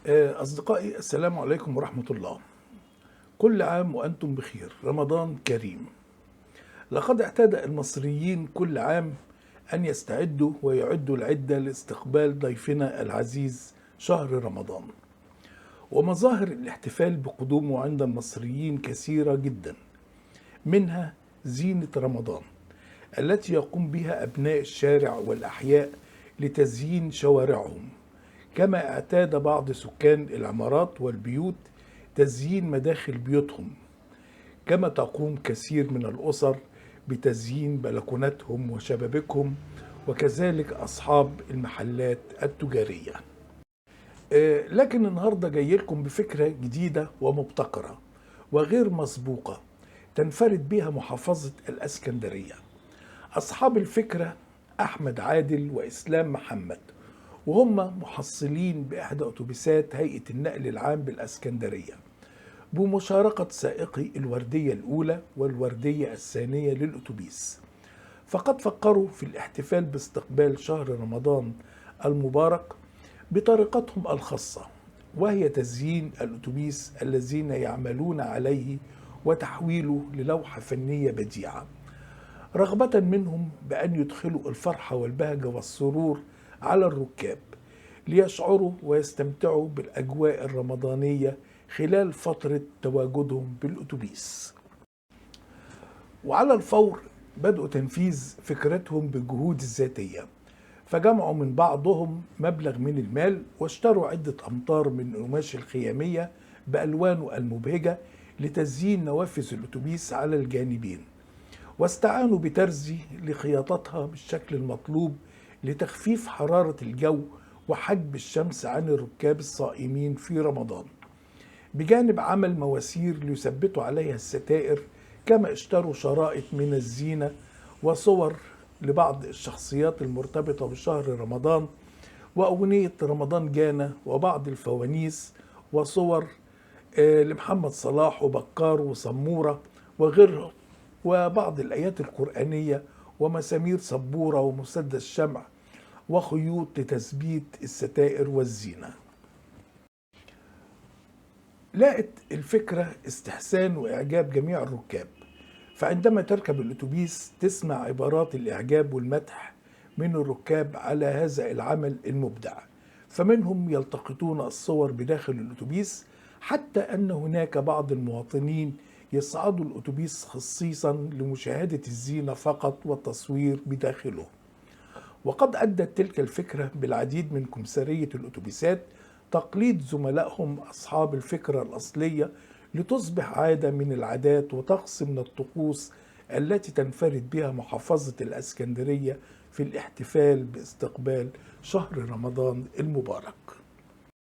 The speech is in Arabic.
أصدقائي، السلام عليكم ورحمة الله. كل عام وأنتم بخير، رمضان كريم. لقد اعتاد المصريين كل عام أن يستعدوا ويعدوا العدة لاستقبال ضيفنا العزيز شهر رمضان. ومظاهر الاحتفال بقدومه عند المصريين كثيرة جدا، منها زينة رمضان التي يقوم بها أبناء الشارع والأحياء لتزيين شوارعهم، كما اعتاد بعض سكان العمارات والبيوت تزيين مداخل بيوتهم، كما تقوم كثير من الأسر بتزيين بلكوناتهم وشبابيكهم، وكذلك أصحاب المحلات التجارية. لكن النهاردة جاي لكم بفكرة جديدة ومبتكرة وغير مسبوقة تنفرد بها محافظة الإسكندرية. أصحاب الفكرة أحمد عادل وإسلام محمد، وهم محصلين بإحدى أتوبيسات هيئة النقل العام بالإسكندرية، بمشاركة سائقي الوردية الأولى والوردية الثانية للأتوبيس. فقد فكروا في الاحتفال باستقبال شهر رمضان المبارك بطريقتهم الخاصة، وهي تزيين الأتوبيس الذين يعملون عليه وتحويله للوحة فنية بديعة، رغبة منهم بأن يدخلوا الفرحة والبهجة والسرور على الركاب، ليشعروا ويستمتعوا بالأجواء الرمضانية خلال فترة تواجدهم بالأتوبيس. وعلى الفور بدأوا تنفيذ فكرتهم بالجهود الذاتية، فجمعوا من بعضهم مبلغ من المال واشتروا عدة أمتار من القماش الخيامية بألوانه المبهجة لتزيين نوافذ الأتوبيس على الجانبين، واستعانوا بترزي لخياطتها بالشكل المطلوب لتخفيف حرارة الجو وحجب الشمس عن الركاب الصائمين في رمضان، بجانب عمل مواسير ليثبتوا عليها الستائر. كما اشتروا شرائط من الزينة وصور لبعض الشخصيات المرتبطة بشهر رمضان، وأغنية رمضان جانا، وبعض الفوانيس وصور لمحمد صلاح وبكار وسمورة وغيرهم، وبعض الآيات القرآنية ومسامير سبورة ومسدس شمع وخيوط لتثبيت الستائر والزينة. لقت الفكرة استحسان وإعجاب جميع الركاب، فعندما تركب الأتوبيس تسمع عبارات الإعجاب والمدح من الركاب على هذا العمل المبدع، فمنهم يلتقطون الصور بداخل الأتوبيس، حتى أن هناك بعض المواطنين يصعدوا الأتوبيس خصيصا لمشاهدة الزينة فقط والتصوير بداخله. وقد أدت تلك الفكرة بالعديد من كمثرية الأتوبيسات تقليد زملائهم أصحاب الفكرة الأصلية، لتصبح عادة من العادات وطقس من الطقوس التي تنفرد بها محافظة الإسكندرية في الاحتفال باستقبال شهر رمضان المبارك.